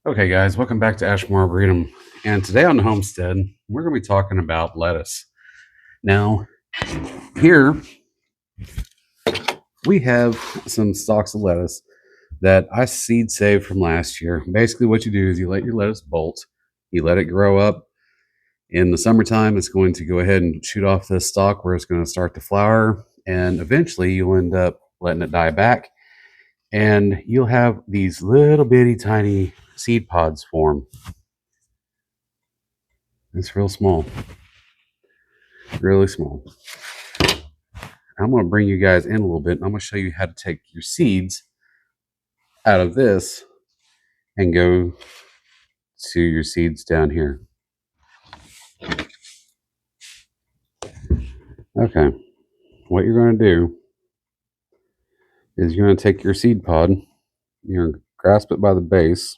Okay, guys, welcome back to Ashmore Arboretum. And today on the homestead, we're going to be talking about lettuce. Now, here we have some stalks of lettuce that I seed saved from last year. Basically, what you do is you let your lettuce bolt, you let it grow up. In the summertime, it's going to go ahead and shoot off this stalk where it's going to start to flower, and eventually you'll end up letting it die back, and you'll have these little bitty tiny seed pods form. It's real small. Really small. I'm going to bring you guys in a little bit, and I'm going to show you how to take your seeds out of this and go to your seeds down here. Okay, what you're going to do is you're going to take your seed pod, you're going to grasp it by the base.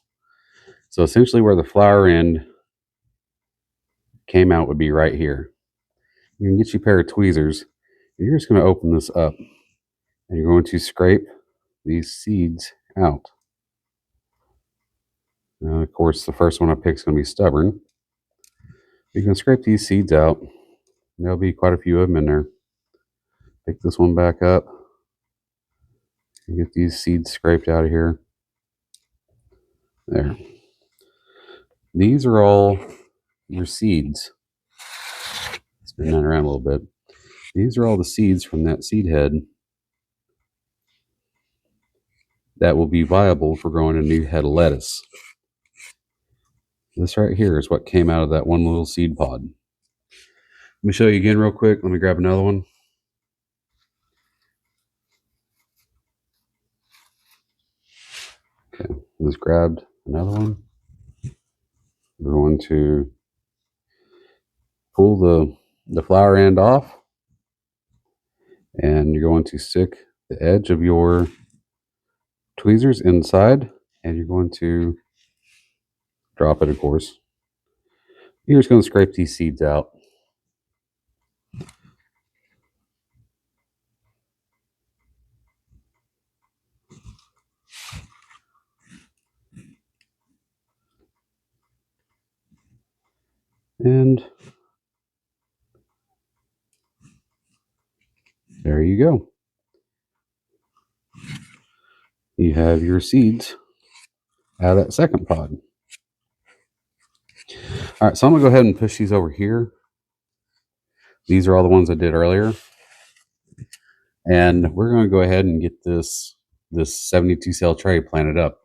So essentially where the flower end came out would be right here. You can get you a pair of tweezers, and you're just going to open this up, and you're going to scrape these seeds out. Now, of course, the first one I pick is going to be stubborn. You can scrape these seeds out. There'll be quite a few of them in there. Pick this one back up and get these seeds scraped out of here. There. These are all your seeds. Spin that around a little bit. These are all the seeds from that seed head that will be viable for growing a new head of lettuce. This right here is what came out of that one little seed pod. Let me show you again real quick. Let me grab another one. Okay, just grabbed another one. We're going to pull the flower end off, and you're going to stick the edge of your tweezers inside, and you're going to drop it, of course. You're just going to scrape these seeds out. And there you go. You have your seeds out of that second pod. All right, so I'm going to go ahead and push these over here. These are all the ones I did earlier. And we're going to go ahead and get this 72 cell tray planted up.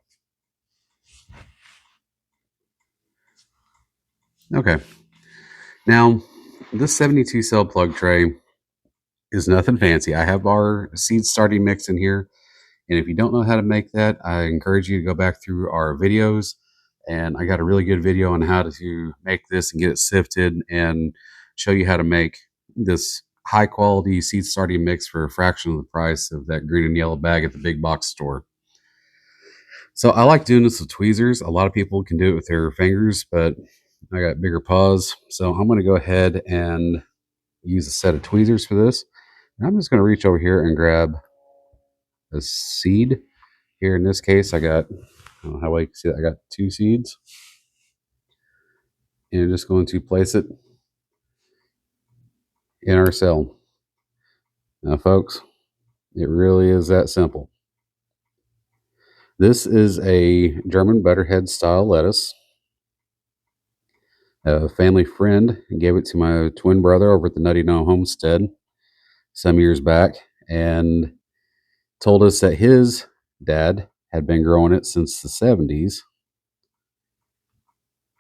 Okay. Now, this 72 cell plug tray is nothing fancy. I have our seed starting mix in here. And if you don't know how to make that, I encourage you to go back through our videos. And I got a really good video on how to make this and get it sifted and show you how to make this high quality seed starting mix for a fraction of the price of that green and yellow bag at the big box store. So I like doing this with tweezers. A lot of people can do it with their fingers, but I got bigger paws. So I'm going to go ahead and use a set of tweezers for this. And I'm just going to reach over here and grab a seed. Here in this case, I got, I don't know how well you can see that, I got 2 seeds. And I'm just going to place it in our cell. Now, folks, it really is that simple. This is a German butterhead style lettuce. A family friend gave it to my twin brother over at the Nutty Gnome Homestead some years back and told us that his dad had been growing it since the 70s.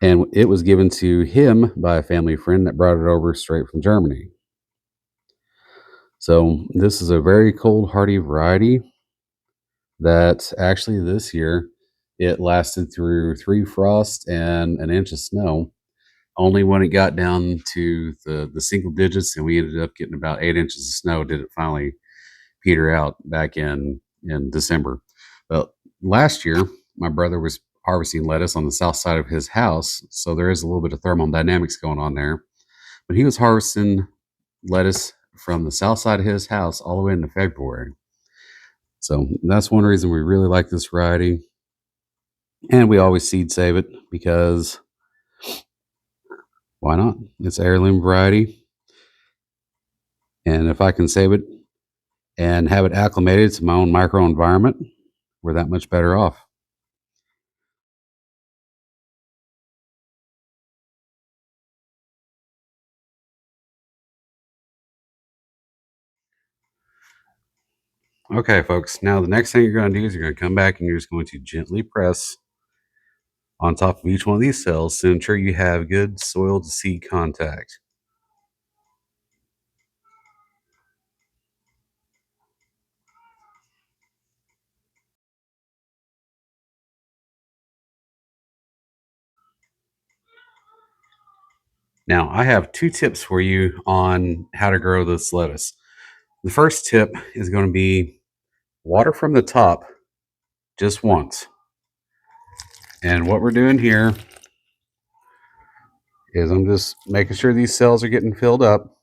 And it was given to him by a family friend that brought it over straight from Germany. So this is a very cold hardy variety that actually this year it lasted through 3 frosts and an inch of snow. Only when it got down to the single digits and we ended up getting about 8 inches of snow did it finally peter out back in December. But last year, my brother was harvesting lettuce on the south side of his house, so there is a little bit of thermodynamics going on there. But he was harvesting lettuce from the south side of his house all the way into February. So that's one reason we really like this variety. And we always seed save it because why not? It's heirloom variety. And if I can save it and have it acclimated to my own microenvironment, we're that much better off. Okay, folks. Now, the next thing you're going to do is you're going to come back and you're just going to gently press on top of each one of these cells to ensure you have good soil to seed contact. Now, I have two tips for you on how to grow this lettuce. The first tip is going to be water from the top just once. And what we're doing here is I'm just making sure these cells are getting filled up.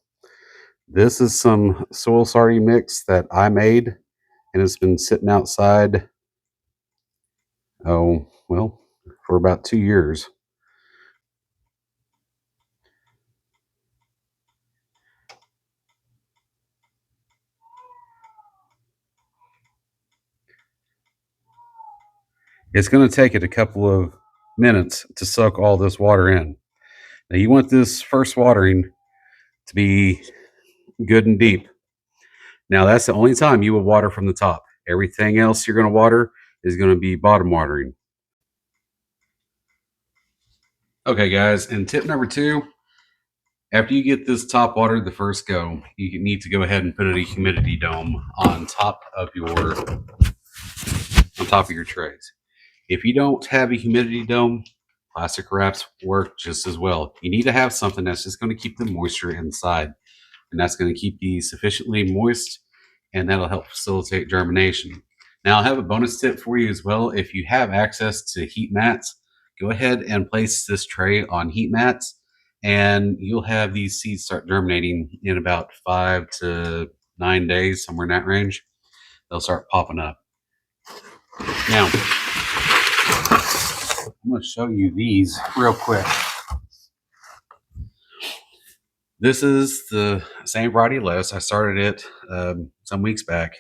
This is some soil sardine mix that I made, and it's been sitting outside, oh, well, for about 2 years. It's going to take it a couple of minutes to soak all this water in. Now, you want this first watering to be good and deep. Now, that's the only time you will water from the top. Everything else you're going to water is going to be bottom watering. Okay, guys, and tip number two, after you get this top watered the first go, you need to go ahead and put a humidity dome on top of your trays. If you don't have a humidity dome, plastic wraps work just as well. You need to have something that's just going to keep the moisture inside, and that's going to keep these sufficiently moist, and that'll help facilitate germination. Now, I have a bonus tip for you as well. If you have access to heat mats, go ahead and place this tray on heat mats, and you'll have these seeds start germinating in about 5 to 9 days, somewhere in that range. They'll start popping up. Now, I'm going to show you these real quick. This is the same variety of lettuce. I started it some weeks back,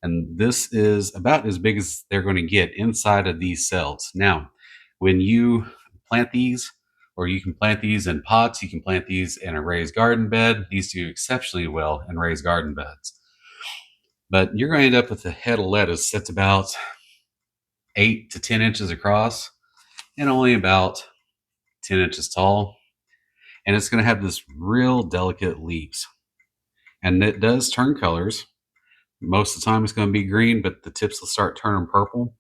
and this is about as big as they're going to get inside of these cells. Now, when you plant these, or you can plant these in pots, you can plant these in a raised garden bed. These do exceptionally well in raised garden beds. But you're going to end up with a head of lettuce that's about 8 to 10 inches across and only about 10 inches tall. And it's going to have this real delicate leaves. And it does turn colors. Most of the time it's going to be green, but the tips will start turning purple.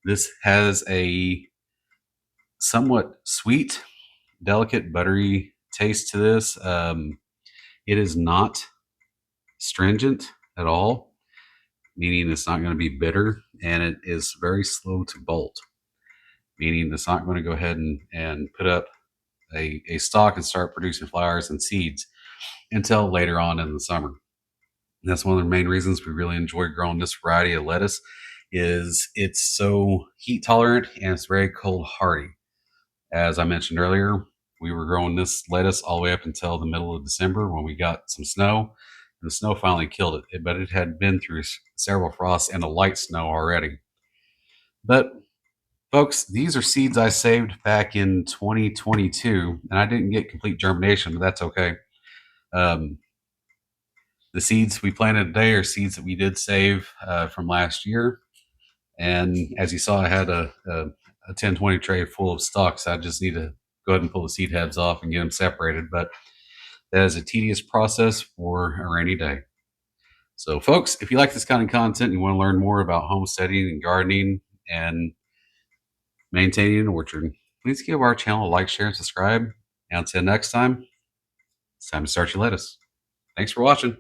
This has a somewhat sweet, delicate, buttery taste to this. It is not stringent at all, meaning it's not going to be bitter, and it is very slow to bolt, meaning it's not going to go ahead and put up a stalk and start producing flowers and seeds until later on in the summer. That's one of the main reasons we really enjoy growing this variety of lettuce is it's so heat tolerant and it's very cold hardy. As I mentioned earlier, we were growing this lettuce all the way up until the middle of December when we got some snow. And the snow finally killed it, but it had been through several frosts and a light snow already. But folks, these are seeds I saved back in 2022, and I didn't get complete germination, but that's okay. Um, the seeds we planted today are seeds that we did save from last year. And as you saw, I had a 1020 tray full of stalks. I just need to go ahead and pull the seed heads off and get them separated. But that is a tedious process for a rainy day. So, folks, if you like this kind of content and you want to learn more about homesteading and gardening and maintaining an orchard, please give our channel a like, share, and subscribe. And until next time, it's time to start your lettuce. Thanks for watching.